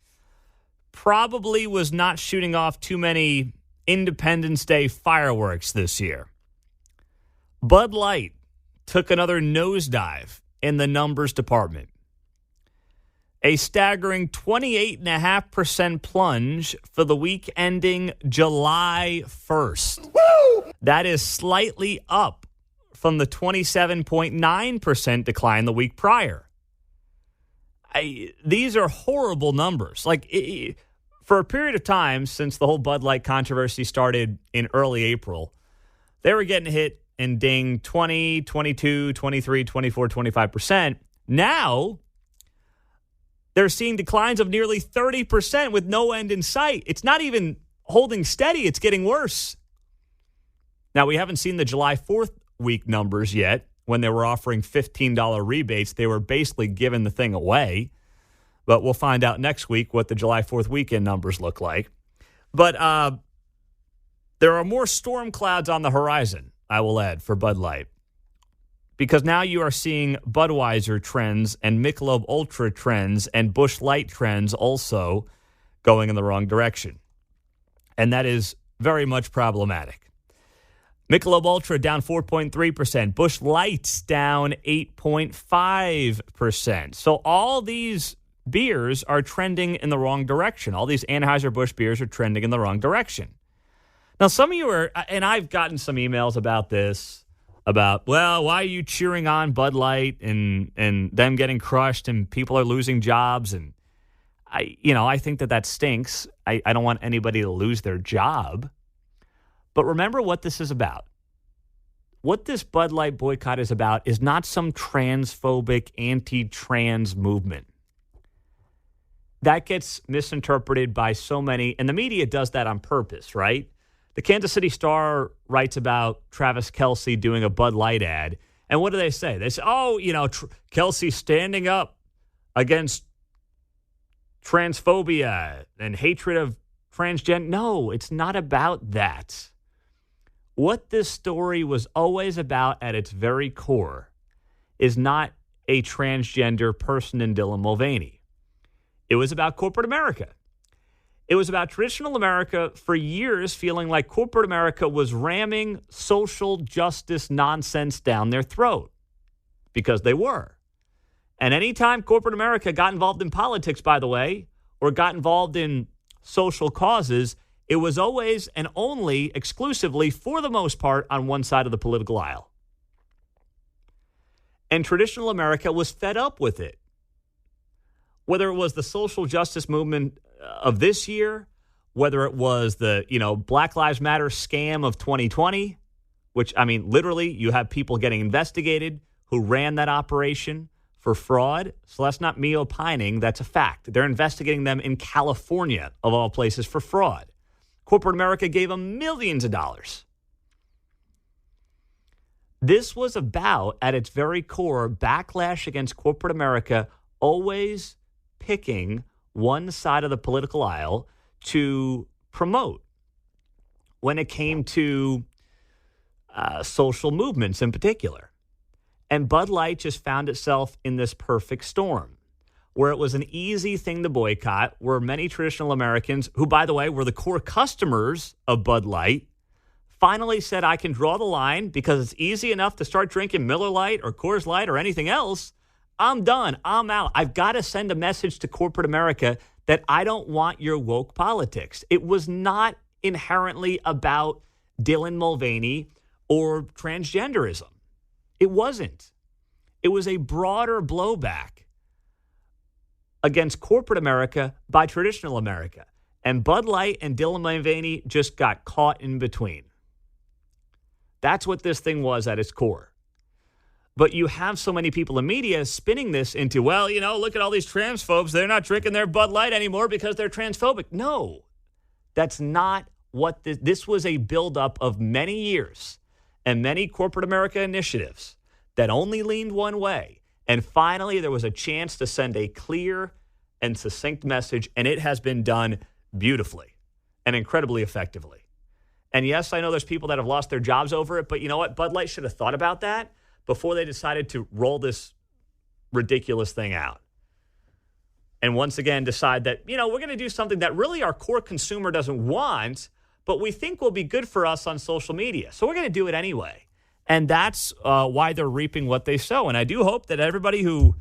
probably was not shooting off too many Independence Day fireworks this year. Bud Light took another nosedive in the numbers department. A staggering 28.5% plunge for the week ending July 1st. Woo! That is slightly up from the 27.9% decline the week prior. These are horrible numbers. For a period of time since the whole Bud Light controversy started in early April, they were getting hit and dinged 20, 22, 23, 24, 25%. Now, they're seeing declines of nearly 30% with no end in sight. It's not even holding steady. It's getting worse. Now, we haven't seen the July 4th week numbers yet. When they were offering $15 rebates, they were basically giving the thing away. But we'll find out next week what the July 4th weekend numbers look like. But there are more storm clouds on the horizon, I will add, for Bud Light. Because now you are seeing Budweiser trends and Michelob Ultra trends and Busch Light trends also going in the wrong direction. And that is very much problematic. Michelob Ultra down 4.3%. Busch Light down 8.5%. So all these beers are trending in the wrong direction. All these Anheuser-Busch beers are trending in the wrong direction. Now, some of you are, and I've gotten some emails about this, about, well, why are you cheering on Bud Light and them getting crushed and people are losing jobs? And I think that stinks. I don't want anybody to lose their job. But remember what this is about. What this Bud Light boycott is about is not some transphobic, anti-trans movement. That gets misinterpreted by so many, and the media does that on purpose, right? The Kansas City Star writes about Travis Kelce doing a Bud Light ad, and what do they say? They say, Kelce standing up against transphobia and hatred of transgender. No, it's not about that. What this story was always about at its very core is not a transgender person in Dylan Mulvaney. It was about corporate America. It was about traditional America for years feeling like corporate America was ramming social justice nonsense down their throat, because they were. And anytime corporate America got involved in politics, by the way, or got involved in social causes, it was always and only exclusively, for the most part, on one side of the political aisle. And traditional America was fed up with it. Whether it was the social justice movement of this year, whether it was the, Black Lives Matter scam of 2020, which, I mean, literally, you have people getting investigated who ran that operation for fraud. So that's not me opining. That's a fact. They're investigating them in California, of all places, for fraud. Corporate America gave them millions of dollars. This was about, at its very core, backlash against corporate America always picking one side of the political aisle to promote when it came to social movements in particular. And Bud Light just found itself in this perfect storm where it was an easy thing to boycott, where many traditional Americans, who, by the way, were the core customers of Bud Light, finally said, I can draw the line because it's easy enough to start drinking Miller Lite or Coors Light or anything else. I'm done. I'm out. I've got to send a message to corporate America that I don't want your woke politics. It was not inherently about Dylan Mulvaney or transgenderism. It wasn't. It was a broader blowback against corporate America by traditional America. And Bud Light and Dylan Mulvaney just got caught in between. That's what this thing was at its core. But you have so many people in media spinning this into, well, look at all these transphobes. They're not drinking their Bud Light anymore because they're transphobic. No, that's not what this was. A buildup of many years and many corporate America initiatives that only leaned one way. And finally, there was a chance to send a clear and succinct message, and it has been done beautifully and incredibly effectively. And yes, I know there's people that have lost their jobs over it, but you know what? Bud Light should have thought about that before they decided to roll this ridiculous thing out. And once again, decide that, we're going to do something that really our core consumer doesn't want, but we think will be good for us on social media. So we're going to do it anyway. And that's why they're reaping what they sow. And I do hope that everybody who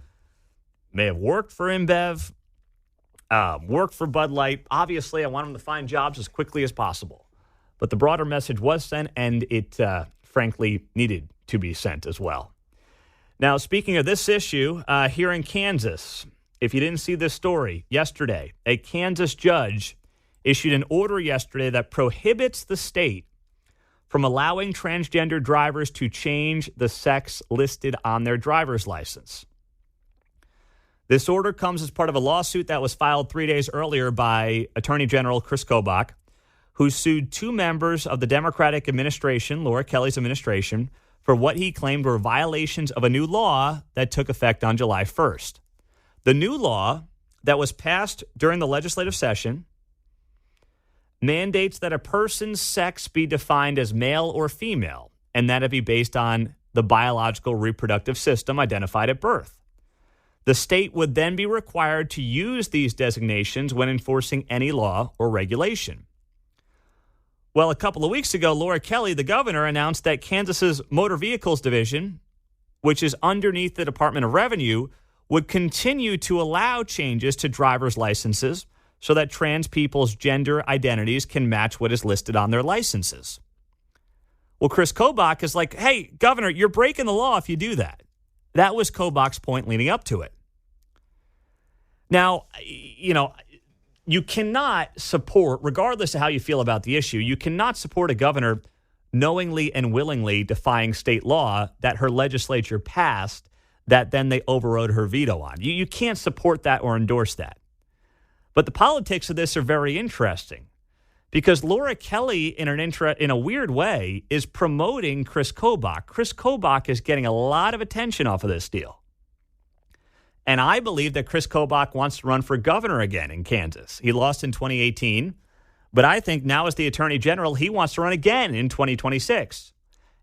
may have worked for InBev, worked for Bud Light, obviously I want them to find jobs as quickly as possible. But the broader message was sent, and it, frankly, needed to be sent as well. Now, speaking of this issue, here in Kansas, if you didn't see this story yesterday, a Kansas judge issued an order yesterday that prohibits the state from allowing transgender drivers to change the sex listed on their driver's license. This order comes as part of a lawsuit that was filed 3 days earlier by Attorney General Chris Kobach, who sued two members of the Democratic administration, Laura Kelly's administration, for what he claimed were violations of a new law that took effect on July 1st. The new law that was passed during the legislative session mandates that a person's sex be defined as male or female, and that it be based on the biological reproductive system identified at birth. The state would then be required to use these designations when enforcing any law or regulation. Well, a couple of weeks ago, Laura Kelly, the governor, announced that Kansas's Motor Vehicles Division, which is underneath the Department of Revenue, would continue to allow changes to driver's licenses so that trans people's gender identities can match what is listed on their licenses. Well, Chris Kobach is like, hey, Governor, you're breaking the law if you do that. That was Kobach's point leading up to it. Now, you cannot support, regardless of how you feel about the issue, you cannot support a governor knowingly and willingly defying state law that her legislature passed that then they overrode her veto on. You can't support that or endorse that. But the politics of this are very interesting because Laura Kelly, in a weird way, is promoting Chris Kobach. Chris Kobach is getting a lot of attention off of this deal. And I believe that Chris Kobach wants to run for governor again in Kansas. He lost in 2018, but I think now as the attorney general, he wants to run again in 2026.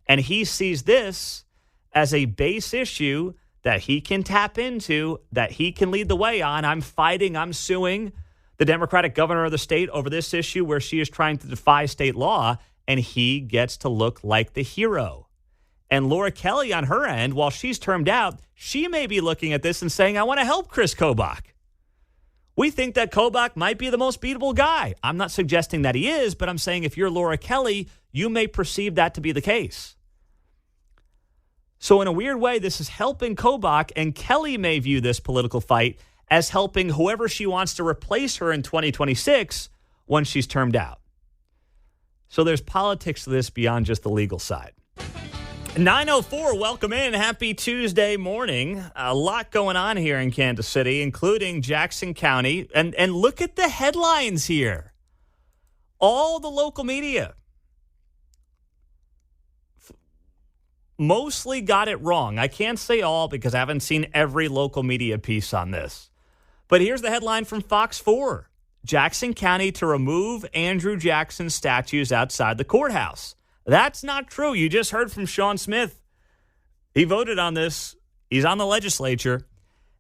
And he sees this as a base issue that he can tap into, that he can lead the way on. I'm suing the Democratic governor of the state over this issue where she is trying to defy state law, and he gets to look like the hero. And Laura Kelly on her end, while she's termed out, she may be looking at this and saying, I want to help Chris Kobach. We think that Kobach might be the most beatable guy. I'm not suggesting that he is, but I'm saying if you're Laura Kelly, you may perceive that to be the case. So in a weird way, this is helping Kobach, and Kelly may view this political fight as helping whoever she wants to replace her in 2026 when she's termed out. So there's politics to this beyond just the legal side. 9:04, welcome in. Happy Tuesday morning. A lot going on here in Kansas City, including Jackson County. And look at the headlines here. All the local media mostly got it wrong. I can't say all because I haven't seen every local media piece on this. But here's the headline from Fox 4. Jackson County to remove Andrew Jackson statues outside the courthouse. That's not true. You just heard from Sean Smith. He voted on this. He's on the legislature.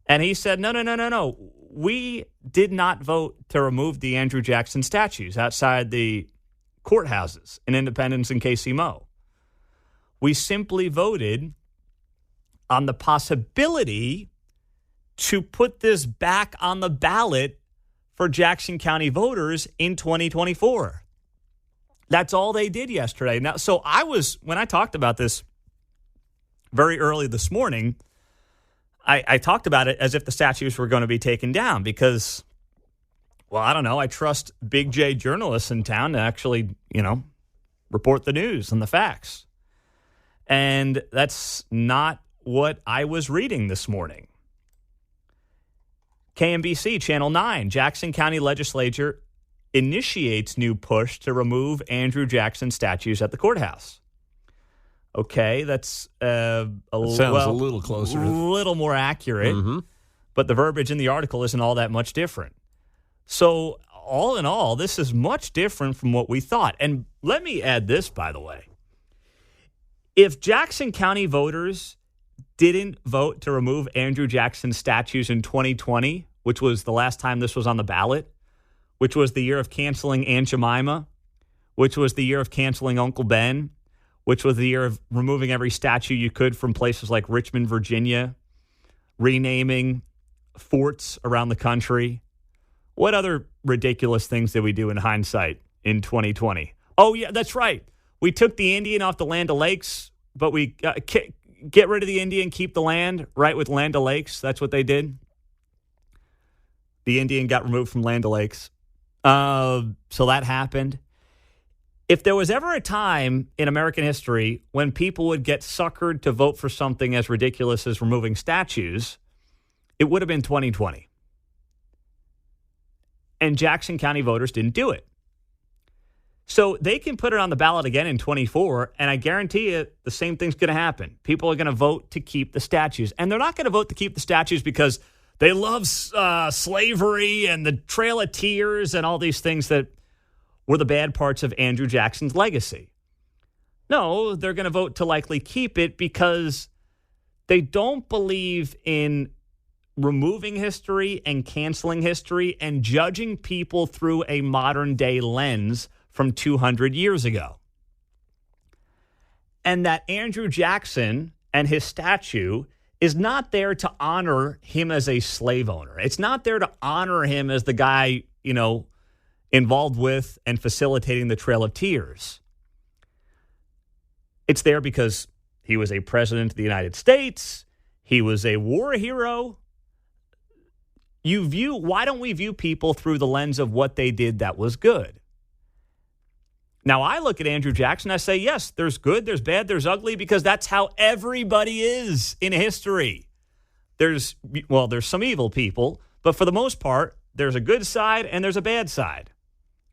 And he said, no. We did not vote to remove the Andrew Jackson statues outside the courthouses in Independence and KCMO. We simply voted on the possibility to put this back on the ballot for Jackson County voters in 2024. That's all they did yesterday. Now, so when I talked about this very early this morning, I talked about it as if the statues were going to be taken down because, well, I don't know. I trust Big J journalists in town to actually, report the news and the facts. And that's not what I was reading this morning. KMBC, Channel 9, Jackson County Legislature initiates new push to remove Andrew Jackson statues at the courthouse. Okay, that's sounds a little closer. A little more accurate, but the verbiage in the article isn't all that much different. So all in all, this is much different from what we thought. And let me add this, by the way. If Jackson County voters didn't vote to remove Andrew Jackson statues in 2020, which was the last time this was on the ballot, which was the year of canceling Aunt Jemima, which was the year of canceling Uncle Ben, which was the year of removing every statue you could from places like Richmond, Virginia, renaming forts around the country. What other ridiculous things did we do in hindsight in 2020? Oh, yeah, that's right. We took the Indian off the Land O'Lakes, but we get rid of the Indian, keep the land, right, with Land O'Lakes. That's what they did. The Indian got removed from Land O'Lakes. So that happened. If there was ever a time in American history when people would get suckered to vote for something as ridiculous as removing statues, it would have been 2020. And Jackson County voters didn't do it. So they can put it on the ballot again in 24, and I guarantee you the same thing's going to happen. People are going to vote to keep the statues. And they're not going to vote to keep the statues because they love slavery and the Trail of Tears and all these things that were the bad parts of Andrew Jackson's legacy. No, they're going to vote to likely keep it because they don't believe in removing history and canceling history and judging people through a modern-day lens from 200 years ago. And that Andrew Jackson and his statue is not there to honor him as a slave owner. It's not there to honor him as the guy, involved with and facilitating the Trail of Tears. It's there because he was a president of the United States. He was a war hero. Why don't we view people through the lens of what they did that was good? Now, I look at Andrew Jackson, I say, yes, there's good, there's bad, there's ugly, because that's how everybody is in history. There's some evil people, but for the most part, there's a good side and there's a bad side,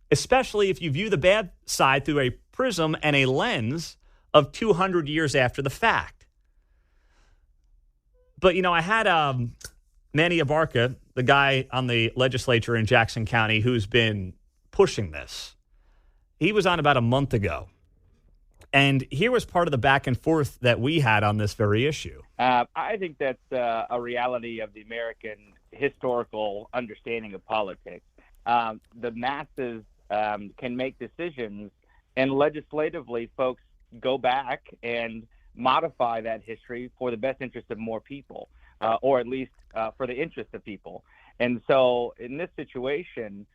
especially if you view the bad side through a prism and a lens of 200 years after the fact. But, I had Manny Abarca, the guy on the legislature in Jackson County who's been pushing this. He was on about a month ago. And here was part of the back and forth that we had on this very issue. I think that's a reality of the American historical understanding of politics. The masses can make decisions, and legislatively, folks go back and modify that history for the best interest of more people, or at least for the interest of people. And so in this situation,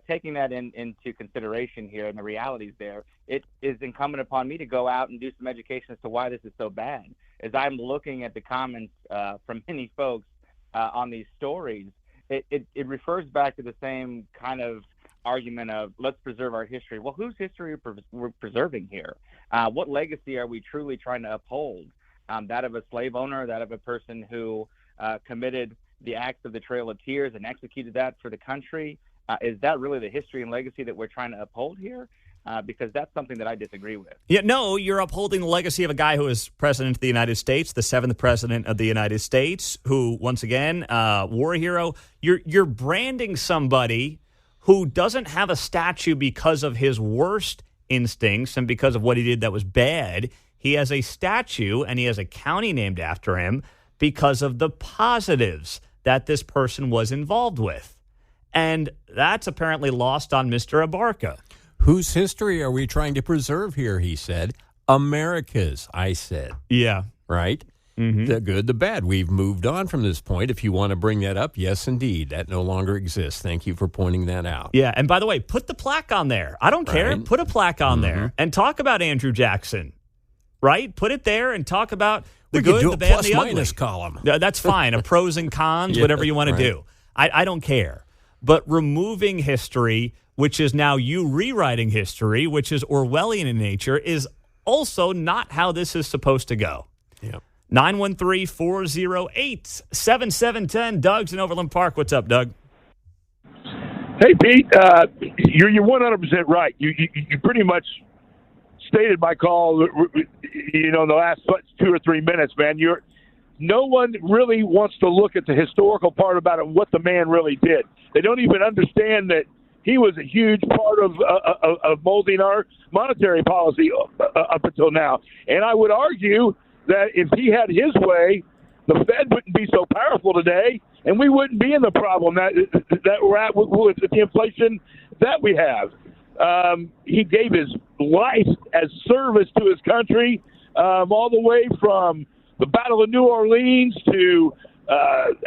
taking that into consideration here and the realities there, it is incumbent upon me to go out and do some education as to why this is so bad. As I'm looking at the comments from many folks on these stories, it refers back to the same kind of argument of let's preserve our history. Well, whose history we're preserving here? What legacy are we truly trying to uphold? That of a slave owner, that of a person who committed the acts of the Trail of Tears and executed that for the country? Is that really the history and legacy that we're trying to uphold here? Because that's something that I disagree with. Yeah, no, you're upholding the legacy of a guy who was president of the United States, the 7th president of the United States, who, once again, war hero. You're branding somebody who doesn't have a statue because of his worst instincts and because of what he did that was bad. He has a statue and he has a county named after him because of the positives that this person was involved with. And that's apparently lost on Mr. Abarca. Whose history are we trying to preserve here, he said. America's, I said. Yeah. Right? Mm-hmm. The good, the bad. We've moved on from this point. If you want to bring that up, yes, indeed. That no longer exists. Thank you for pointing that out. Yeah, and by the way, put the plaque on there. I don't care. Put a plaque on there and talk about Andrew Jackson, right? Put it there and talk about the good, the bad, and the ugly. Plus-minus column. That's fine. A pros and cons, whatever you want to do. I don't care. But removing history, which is now you rewriting history, which is Orwellian in nature, is also not how this is supposed to go. Yeah. 913-408-7710. Doug's in Overland Park. What's up, Doug? Hey, Pete, you're 100% right. You pretty much stated my call, in the last 2 or 3 minutes, man. No one really wants to look at the historical part about it, what the man really did. They don't even understand that he was a huge part of molding our monetary policy up until now. And I would argue that if he had his way, the Fed wouldn't be so powerful today, and we wouldn't be in the problem that we're at with the inflation that we have. He gave his life as service to his country, all the way from the Battle of New Orleans to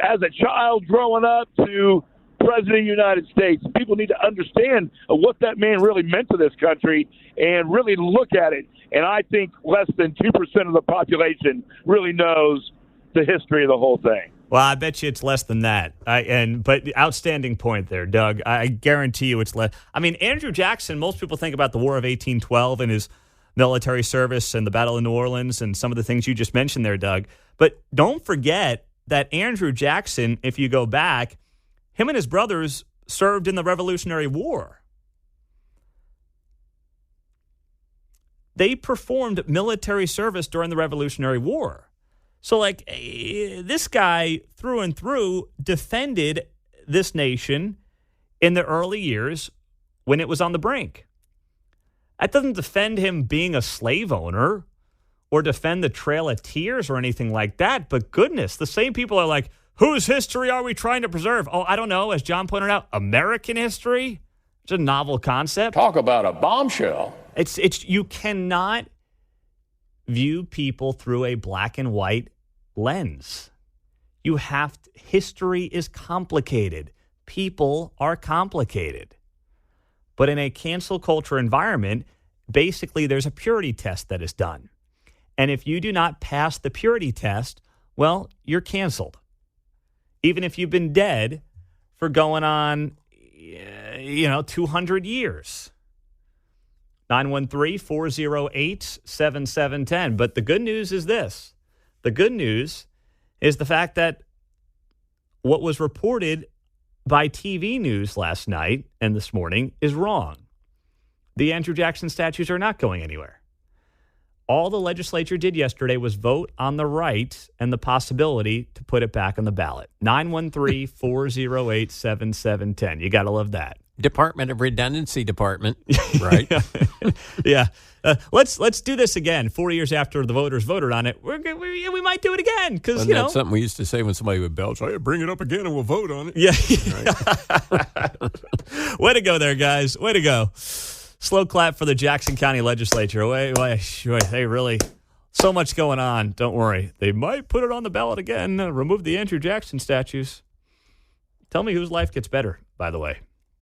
as a child growing up to President of the United States. People need to understand what that man really meant to this country and really look at it. And I think less than 2% of the population really knows the history of the whole thing. Well, I bet you it's less than that. But outstanding point there, Doug. I guarantee you it's less. I mean, Andrew Jackson, most people think about the War of 1812 and his military service and the Battle of New Orleans and some of the things you just mentioned there, Doug. But don't forget that Andrew Jackson, if you go back, him and his brothers served in the Revolutionary War. They performed military service during the Revolutionary War. So, this guy, through and through, defended this nation in the early years when it was on the brink. That doesn't defend him being a slave owner or defend the Trail of Tears or anything like that. But goodness, the same people are like, whose history are we trying to preserve? Oh, I don't know. As John pointed out, American history? It's a novel concept. Talk about a bombshell. It's you cannot view people through a black and white lens. You have to, history is complicated. People are complicated. But in a cancel culture environment, basically there's a purity test that is done. And if you do not pass the purity test, well, you're canceled. Even if you've been dead for going on, 200 years. 913-408-7710. But the good news is this. The good news is the fact that what was reported by TV news last night and this morning is wrong. The Andrew Jackson statues are not going anywhere. All the legislature did yesterday was vote on the right and the possibility to put it back on the ballot. 913-408-7710. You got to love that. Department of Redundancy Department, right? Yeah. Let's do this again. 4 years after the voters voted on it, we might do it again because that's something we used to say when somebody would belch. Hey, bring it up again and we'll vote on it. Yeah. Right. Way to go there, guys. Way to go. Slow clap for the Jackson County Legislature. They really So much going on. Don't worry. They might put it on the ballot again. Remove the Andrew Jackson statues. Tell me whose life gets better, by the way.